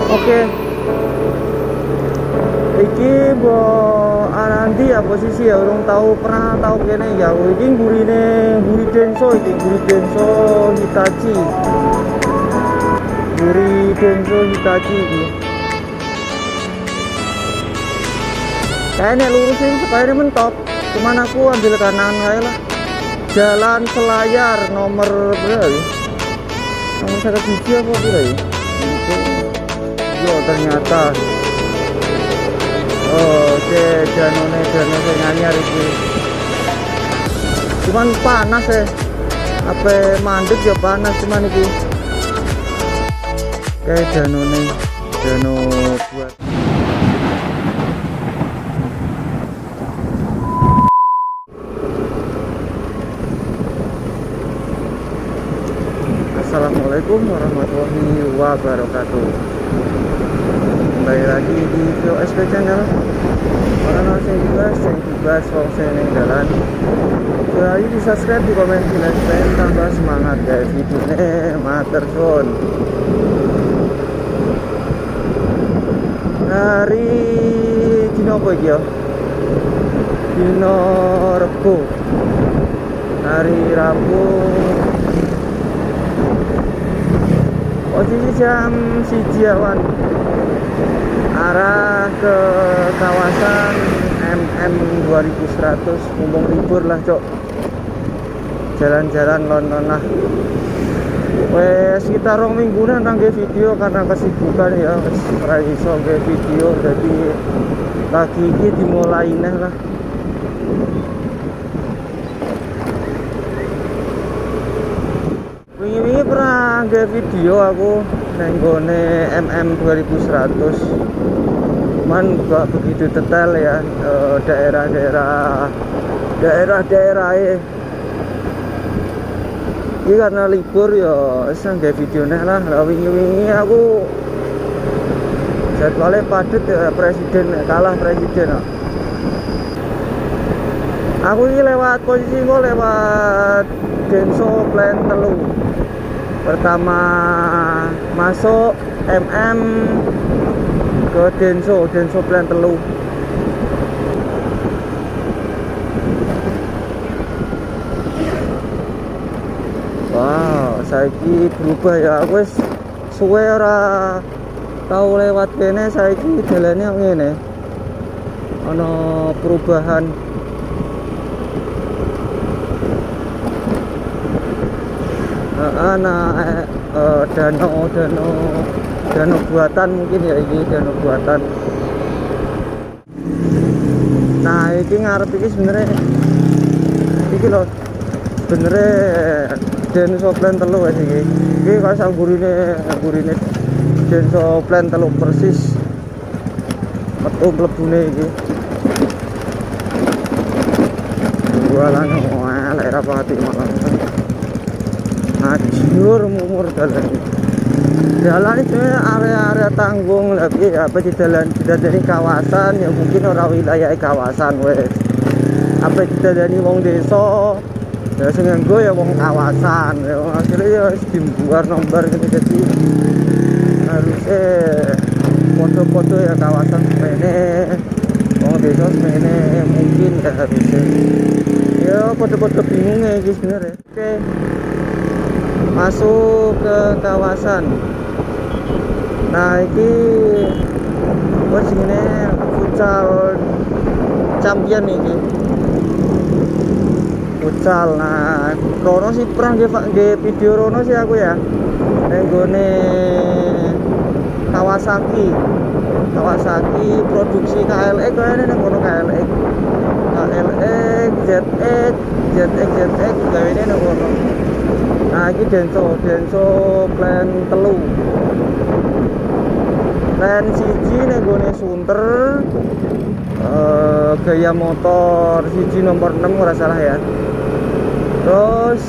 Oke, iki bo nanti ya posisi ya urung tahu pernah tahu kene ya. Iki gurine guri Denso, iki guri Denso Hitachi. Guri Denso Hitachi iki. Kayaknya lurusin sekali mentok. Cuman aku ambil kanan aja lah. Jalan Selayar nomor berapa ya? Nomor 1 apa berapa ya? Yo ternyata. Oh, danone anyar iki. Cuman panas ya. Apa mandek ya panas cuman iki. Kayak dano buat. Assalamualaikum warahmatullahi wabarakatuh. Kembali lagi di VOSP channel. Orang saya dibahas wong saya neng jalan. Jadi di subscribe, di komen, di like, dan tambah semangat guys. Videonya mater son. Hari dino apa iki ya? Dino Rebo. Hari Rabu. Posisi jam 1 awan. Arah ke kawasan MM 2100. Mumpung libur lah cok. Jalan-jalan London lah. Wes sekitar 2 mingguan nangge video karena kesibukan ya. Ora iso nge video jadi lagi iki dimulai neh lah. Wingi pernah nge video aku nenggone MM 2100. Cuman gak begitu detail ya, daerah-daerah ini karena libur ya nggak video lah. Wingi aku jadwalnya padat ya, kalah presiden. Aku ini lewat posisi gue lewat Denso Plan Telu. Pertama masuk MM ke Denso Plan Telu. Wow, saiki berubah ya. Aku wis suwe ora tau lewat kene, saiki jalannya ngene. Ana perubahan. Danau buatan mungkin ya, ini danau buatan. Nah, ini ngarep iki sebenarnya iki lho. Sebenarnya Denso Plan Telu guys iki. Iki kaya sak gurine Denso Plan Telu persis. Metu mlebune iki. Jualan elek ra pati malah. Ajur mumur dalan iki. Jalan itu area tanggung lagi apa di jalan tidak dari kawasan ya, mungkin orang wilayah kawasan wes. Apa tidak dari wong desa ya, sing nganggo ya wong kawasan ya, akhirnya ya dimbuar nomor gitu. Jadi harusnya foto-foto ya kawasan semene, wong desa semene mungkin ya harusnya ya foto-foto bingung ya guys sebenarnya. Oke, masuk ke kawasan. Nah ini sini futsal champion ini futsal. Nah Rono sih pernah di video Rono sih aku ya, nenggone Kawasaki produksi KLX kayaknya nenggone KLX ZX kayaknya nenggone. Nah ini Denso Plan Telu. Plan siji nenggone Sunter, gaya motor siji nomor 6 ora salah ya. Terus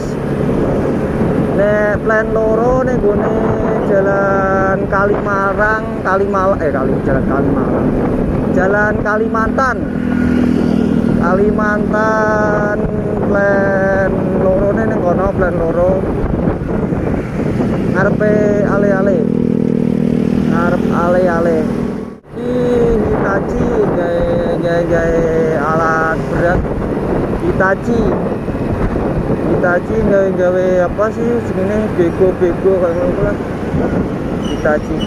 plan loro nenggone jalan Jalan Kalimantan. Plan loro ning kono, plan loro ngarepe ale-ale. ngarep ale-ale. Hitachi gawe alat berat. Hitachi gawe apa sih segini bego kayak ngono lah. Hitachi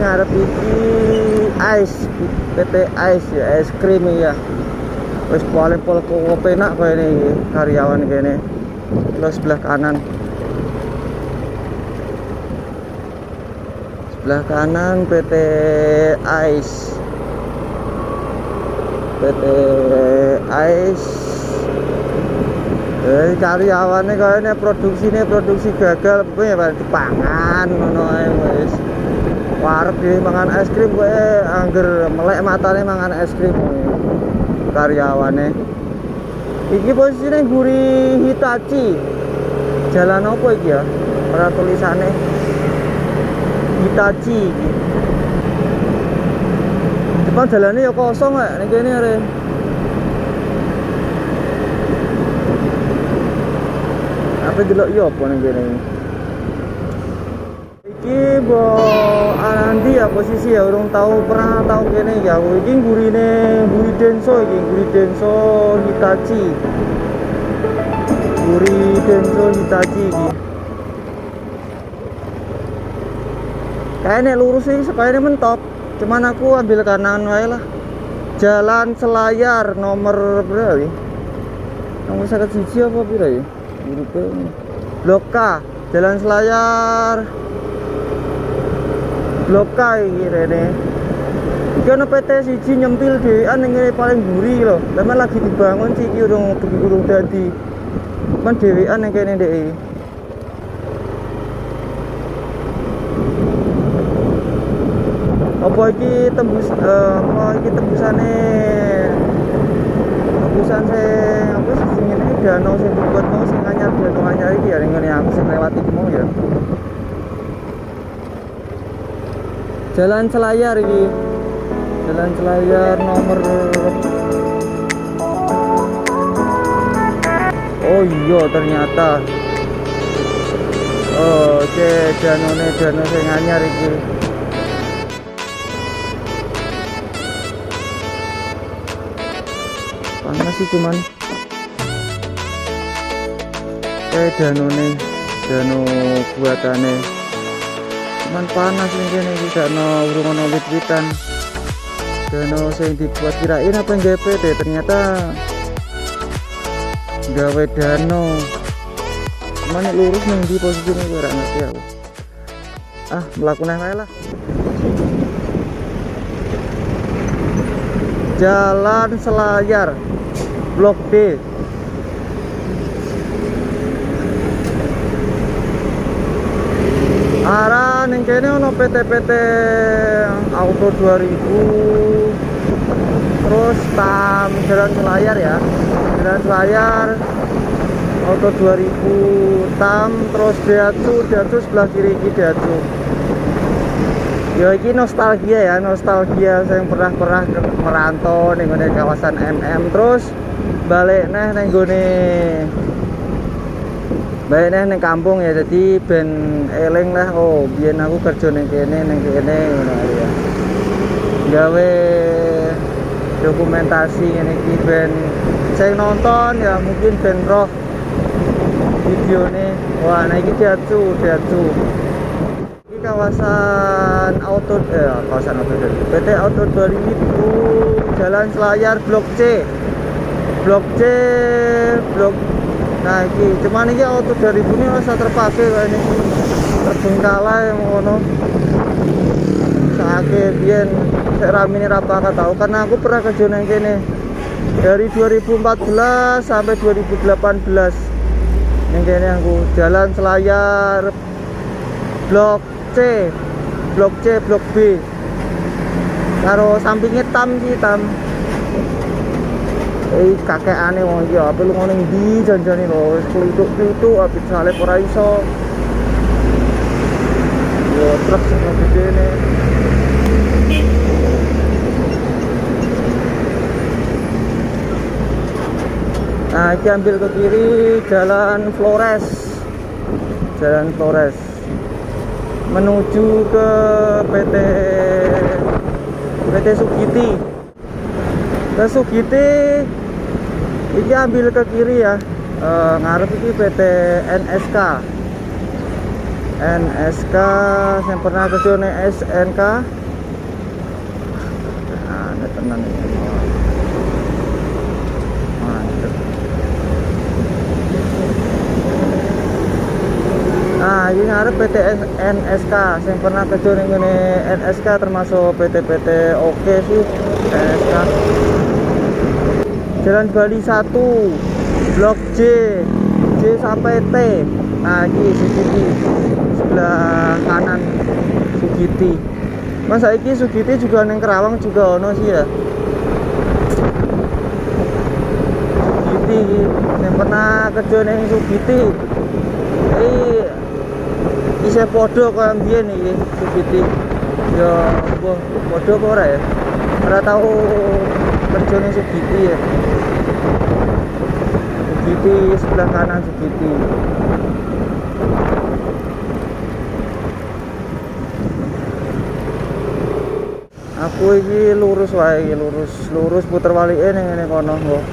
ngarep iki ice PT Ice ya, es krim ya. Wis paling pol penak koyo ini karyawan kene. Terus sebelah kanan PT Ice karyawannya kayaknya produksi gagal ya pada dipangan ngono ae wis warep di mangan es krim kowe angger melek matane mangan es krim karyawannya. Iki posisinya guri Hitachi. Jalan apa iki ya? Ora tulisane Hitachi iki. Depan jalannya ya kosong ya ning kene are. Apa delok yo apa ning kene. Iki bo anandi ya posisi ya urung pernah tahu kene ya. Iki guri Denso Hitachi. Guri Denso Hitachi iki. Kayaknya lurus sih, kayaknya mentok. Cuman aku ambil kanan wae lah. Jalan Selayar nomor berapa ya? Nomor 1 apa pira ya? Blok K, Jalan Selayar. Blok K iki rene. Iki ana PT siji nyempil dhewean ning ngene paling mburi lho. Lah lagi dibangun sih iki urung dadi. Men dhewean ning kene ndek. Apa iki tembusan tembusan sing apa sing ngene danau sing dibuat mau sing anyar iki ya ning ngene aku sing lewat iki mau ya. Jalan Selayar ini. Jalan Selayar nomor. Oh iya ternyata. Oh, danau sing anyar iki. Panas sih cuman. Danau buatane. Cuman panas nih kene iki gak urung ono wit-witan. Danau sing dibuat kirain apa yang PT ternyata gawe danau. Cuman lurus ning di posisine ora ngerti aku. Melakukan wae lah. Jalan Selayar Blok D. Arah ning kene ono PT Auto 2000. Terus tam Jalan Selayar ya. Jalan Selayar Auto 2000 tam terus Daihatsu sebelah kiri iki Daihatsu. Ya iki nostalgia saya pernah merantau ning kawasan MM terus balik ning kampung ya, jadi ben eling lah biyen aku kerja ning kene ngono ya. Gawe dokumentasi ngene iki ben sing nonton ya mungkin ben roh videone. Wah, nah iki Daihatsu. Ini kawasan auto PT Auto 2000 Jalan Selayar Blok C. Nah iki cuman iki Auto 2000 ini rasa terpakai kayak ini terbengkalai ngono. Saake biyen sik ramene ra bakal tahu karena aku pernah kerja nang kene dari 2014 sampai 2018. Yang kene aku Jalan Selayar Blok C, Blok B. Karo sampingnya tam. Kakekane wong iki apa lu ngono ndi janjane lho wis kluthuk ape salep ora iso. Yo truk sing gedene. Nah, ini ambil ke kiri Jalan Flores. Jalan Flores menuju ke PT Sugiti. Ke Sugiti ini ambil ke kiri ya. Ngarep ini PT NSK. NSK yang pernah ke zona SNK. Nah, ada tenan ini. Mantap. Nah, ini ngarep PT NSK yang pernah ke zona ini NSK, termasuk PT-PT oke sih NSK. Jalan Bali 1 Blok J sampai T. Nah, ini Sugiti sebelah kanan Sugiti. Mas saiki Sugiti juga neng Kerawang juga ono sih ya. Sugiti yang pernah kerja neng Sugiti. Isih podo kaya mbiyen iki Sugiti. Ya, podo apa ora ya? Ora tahu kerja neng Sugiti ya. Sugiti sebelah kanan Sugiti. Aku iki lurus wae, lurus puter walike ning ngene kono kok.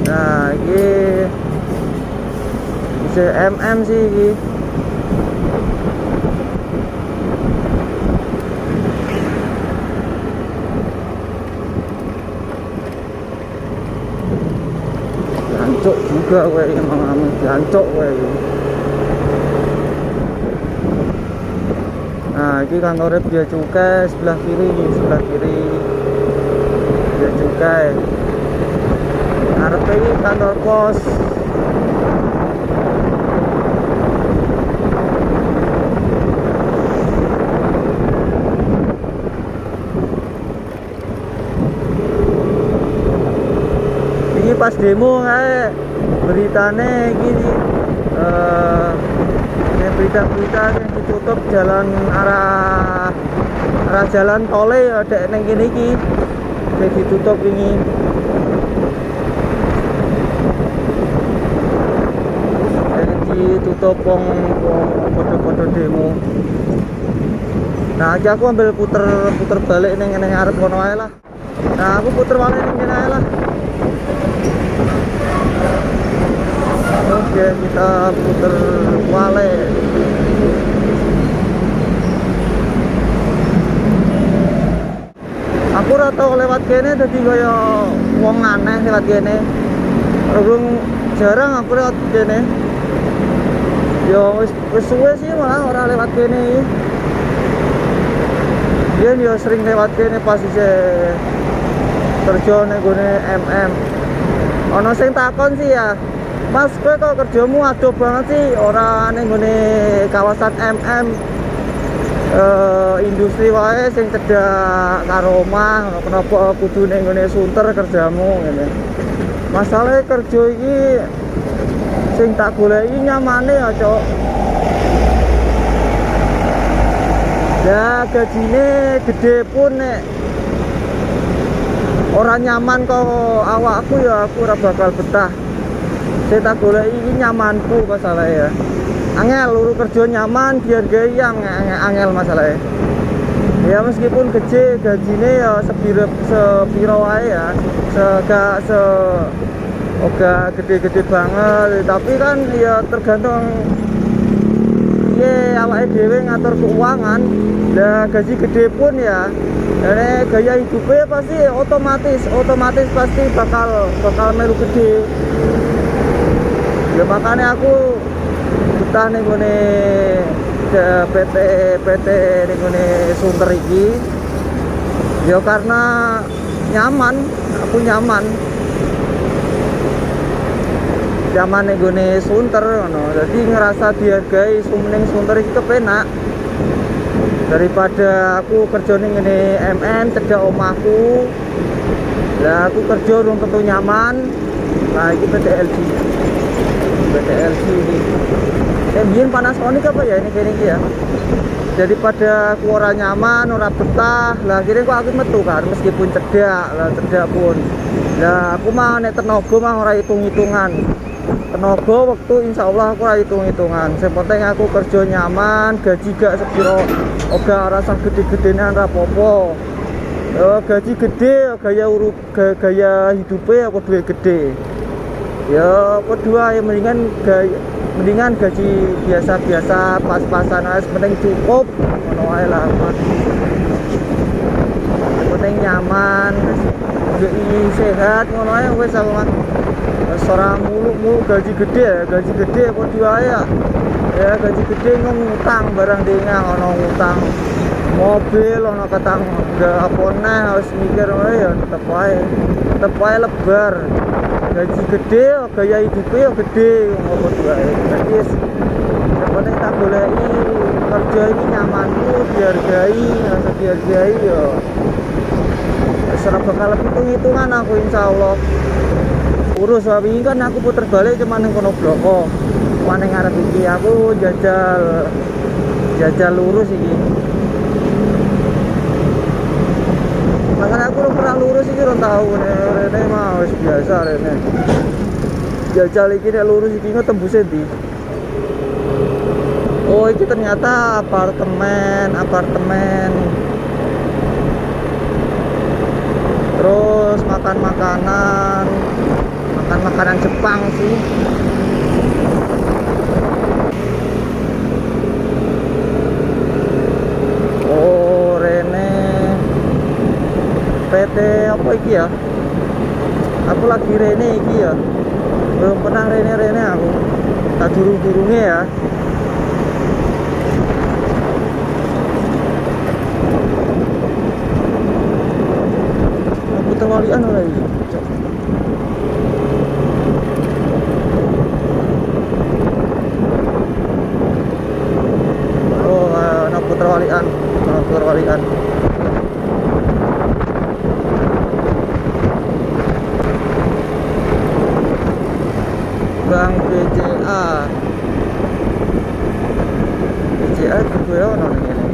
Nah, iki bisa MM sih iki. Jancuk juga gue emang jancuk gue. Nah, ini kantornya Bea Cukai sebelah kiri, Bea Cukai. Ngarep ini kantor pos. Ini pas demo kayak beritane gini, berita-berita yang ditutup jalan arah jalan tole ada neng gini ki, yang ditutup ini. Jadi ditutup wong foto-foto demo. Nah, aja aku ambil puter balik neng ngarep kono ae lah. Nah, aku puter balik neng kene ae lah. Oke, kita puter balik. Aku ora tau lewat kene dadi kaya wong aneh lewat kene. Urung jarang aku lewat kene. Yo wis suwe sih malah ora lewat kene iki. Biyen yo sering lewat kene pas isih kerja ning gone MM. Ono sing takon sih ya, Mas, kowe kok kerjamu adoh banget sih ora ning gone kawasan MM. Industri wae sing cedhak karo omah, kenapa kudu ning gone Sunter kerjamu ngene. Masalahe kerja iki sing tak goleki nyamane ya, Cok. Ya gajine gede pun nek ora nyaman kok awakku ya aku ora bakal betah. Saya tak golek iki nyamanku masalahnya ya. Angel luru kerja nyaman biar gawe yang angel masalahnya. Ya meskipun gede gajine ya sepiro wae ya. Oga gede-gede banget, tapi kan ya tergantung awake dhewe ngatur keuangan. Lah gaji gede pun ya gaya hidupnya pasti otomatis pasti bakal melu gede. Ya makanya aku betah ning ngene PT ning ngene Sunter iki. Ya karena nyaman, aku nyaman ning gone Sunter ngono. Dadi ngerasa dihargai ning Sunter iki kepenak. Daripada aku kerja ning ngene MM cedhak omahku. Lah aku kerja urung tentu nyaman. Nah, iki PT LG ini. biyen Panasonic apa ya ini kene iki ya. Daripada ku ora nyaman, ora betah, lah akhirnya kok aku metu kan meskipun cedak, lah cedak pun. Lah aku mah nek tenaga mah ora hitung-hitungan. Tenaga waktu insya Allah aku ora hitung-hitungan. Sing penting aku kerja nyaman, gaji gak sepiro, ora rasa gede-gedenan ra apa-apa. Gaji gede, gaya hidupnya apa duit gede. Ya kedua ya mendingan gaji biasa-biasa pas-pasan aja, penting cukup ngono ae lah. Penting nyaman, sehat ngono ae wis aku mah. Ora mulu gaji gede padha ae ya. Ya gaji gede ngutang barang dingah ono ngutang mobil ono katang enggak apa neh harus mikir ya tetep ae lebar. Gaji gede, gaya hidupnya gede, ngopo tuh ae. Jadi yang penting tak goleki kerja ini nyamanku, dihargai, rasa dihargai ya. Serap bakal hitung-hitungan aku insya Allah. Urus wae kan aku puter balik cuma ning kono bloko. Cuma ning ngarep iki aku jajal lurus iki. Makanya aku pernah lurus iki rong tau rene mah wis biasa rene. Jajal iki nek lurus iki tembus ndi? Oh, iki ternyata apartemen. Terus makan makanan Jepang sih. Oh, rene PT apa iki ya? Aku lagi rene iki ya. Belum pernah rene aku. Tak durung-durunge ya. Aku terwalian ora iki. Oh, aku terwalian. Bank BCA juga ya ono ngene.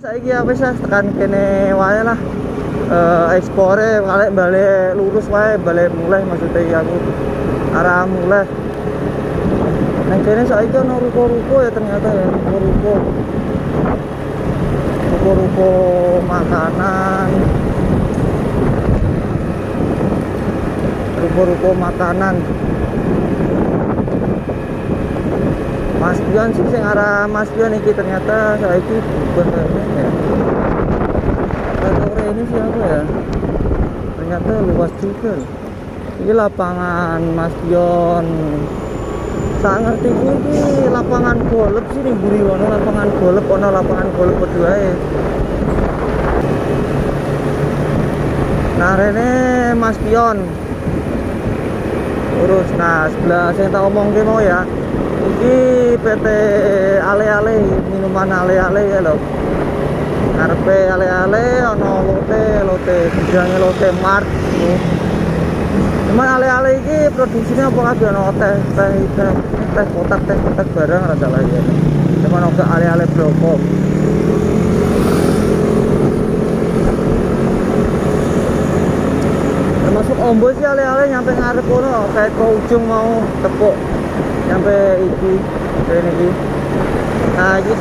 Saiki wis tekan kene wae lah. Ekspore balik lurus wae, balik mulai maksudnya aku arah mulai. Nang kene saiki ono ruko-ruko ya ternyata ya, ruko-ruko makanan. Mas Pion sih sing arah Mas Pion iki ternyata saiki bukan ya. Ini siapa ya? Ternyata luas juga. Ini lapangan Mas Pion. Saya ngerti ini lapangan golf sih nih buri wono lapangan golf berdua ya. Nah rene Mas Pion. Urus. Nah sebelah saya tak omong ke mau ya. Ini PT Ale-ale minuman Ale-ale ya loh. Ngarepe ale-ale ono lote bidange lote mart. Cuman ale-ale iki produksinya apa kabeh ono teh kotak barang rada lah ya. Cuman ono ale-ale bloko. Termasuk ombo sih ale-ale nyampe ngarep kono kayak ke ujung mau tepuk nyampe iki kene iki. Nah iki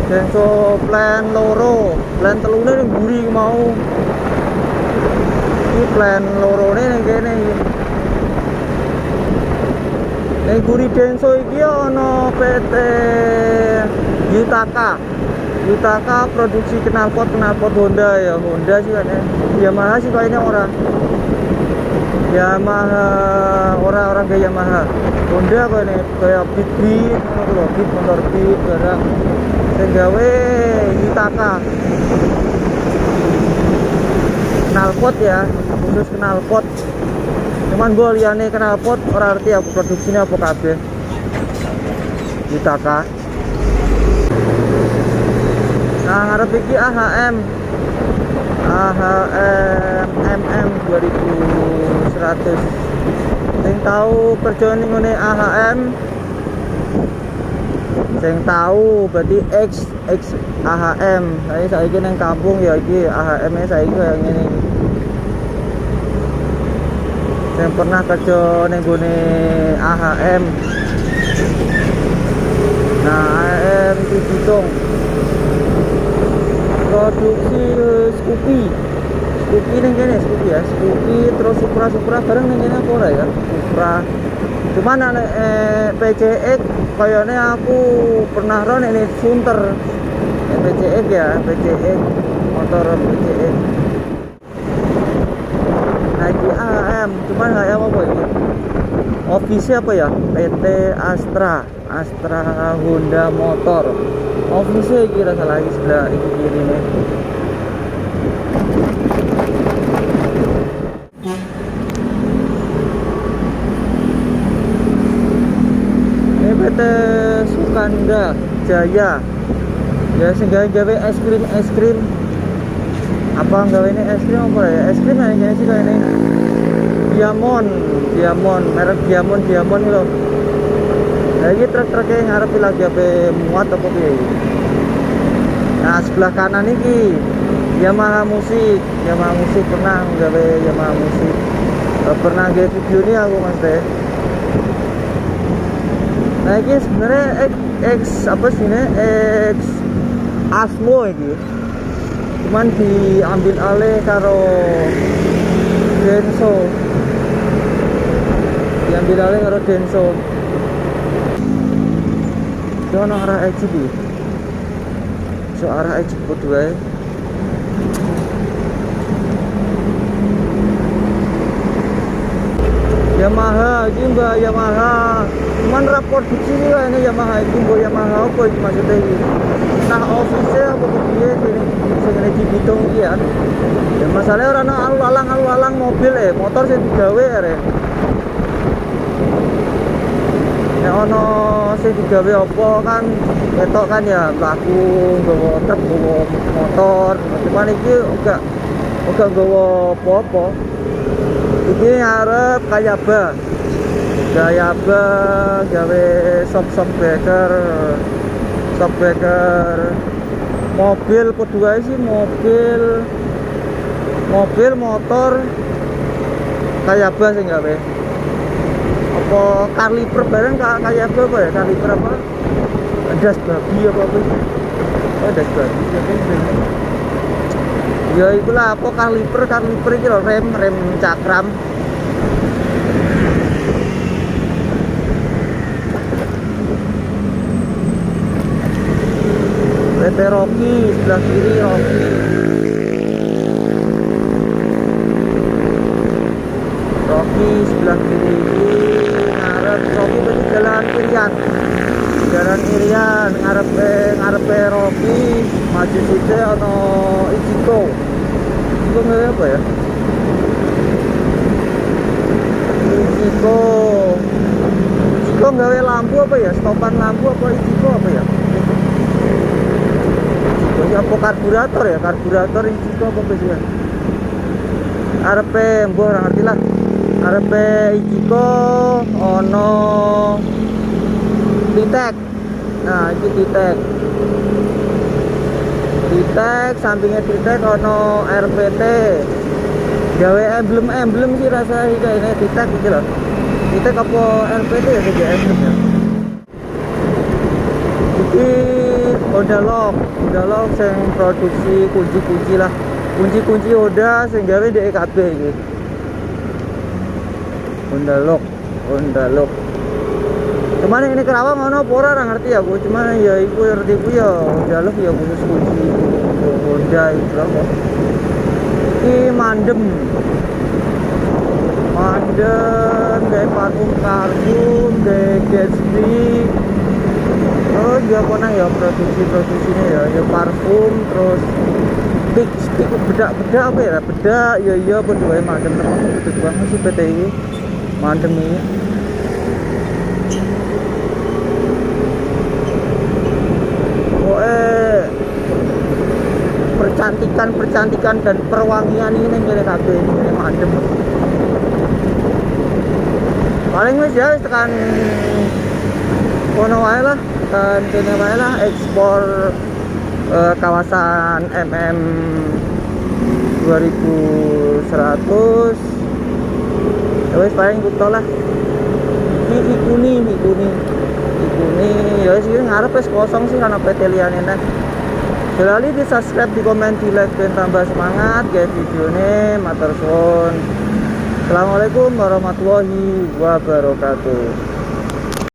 Denso plan loro, plan telune ning mburi mau. Iki plan lorone ning kene iki. Ning mburi Denso iki ana PT Yutaka produksi knalpot Honda ya. Honda sih kan ya. Yamaha sih kayaknya orang kayak Yamaha. Honda kayak Beat motor Beat barang. Gawe Yutaka knalpot ya, khusus knalpot. Cuma Cuman gue liane knalpot ora arti aku produksinya apa kabeh. Ditaka. Nah, ngarep iki AHM MM 2100. Sing tahu kerja ning ngene AHM, sing tahu berarti X AHM. Saya saiki nang kampung ya iki AHM e saiki kaya ngene. Sing pernah kerja ning gone AHM. Nah, AHM Cibitung. Produksi Scoopy ning kene, Scoopy ya, Scoopy terus Supra bareng ning kene apa ora ya? Supra. Cuman PCX kayaknya aku pernah ron ini Sunter. PCX ya, PCX motor PCX. Nah, ini AM, cuman kayak apa ini? Office apa ya? PT Astra Honda Motor. Office kira salah lagi sebelah ini kiri nih. Ini PT Sukanda Jaya. Ya sehingga gawe es krim. Apa gawe ini es krim apa ya? Es krim yang ini sih kayak ini. Diamond, merek Diamond loh. Lagi truk-truknya ngarep lagi apa muat apa piye. Nah, sebelah kanan ini Yamaha musik pernah gawe Yamaha musik. Pernah gawe video ini aku Mas Teh. Nah, ini sebenarnya X apa sih ini? X Asmo ini. Cuman diambil alih karo Denso. Itu ana arah exit iki. So arah exit podo wae. Yamaha, iki mbak Yamaha. Cuman rapor produksi iki ini Yamaha iki mbok Yamaha apa iki maksudnya iki. Nah, office apa piye sing Cibitung iki ya. Ya masalahnya ora ana alu-alang mobil motor sing digawe arek. Nek ono sing digawe apa kan ketok kan ya mlaku nggawa truk nggawa motor. Cuman iki uga nggawa apa-apa. Iki arep Kayaba gawe shop breaker mobil kedua sih mobil motor Kayaba sing gawe apa kaliper bareng kayak apa ya kaliper apa das babi apa das babi ya itulah apa kaliper iki lho rem cakram. PT Rocky sebelah kiri Rocky sebelah kiri ngarep Rocky berarti jalan Irian ngarepe Rocky maju suce ono Ichiko nggak apa ya Ichiko gawe lampu apa ya stopan lampu apa Ichiko apa ya apa karburator Ichiko apa biasanya arepe mbok ora ngerti lah arepe Ichiko ono Titek. Nah, iki Titek sampingnya Titek ono RPT gawe emblem sih rasa iki ini Titek iki lho. Titek apa RPT ya sing emblem ya. Iki Honda Lock sing produksi kunci-kunci lah. Kunci Honda sing gawe DKB iki. Honda Lock. Cuman ini Kerawang ono apa ora ngerti aku. Cuman ya iku ngerti ku ya Honda Lock ya khusus kunci Honda itu lah. Iki mandem kayak parfum karbon kayak Gatsby. Oh juga pernah ya produksinya ya parfum terus stick bedak apa ya bedak ya berdua mandem termasuk bedak banget sih PT ini mandemi. Percantikan dan perwangian ini kene kabeh ini mandem. Paling wis ya tekan kono wae lah, tekan kene wae lah ekspor kawasan MM 2100. Ya wis paling butuh lah. Ikuni ya wis ngarep wis kosong sih karena PT liyane nek. Selalu di subscribe, di komen, di like dan tambah semangat guys videonya. Matur suwun. Assalamualaikum warahmatullahi wabarakatuh.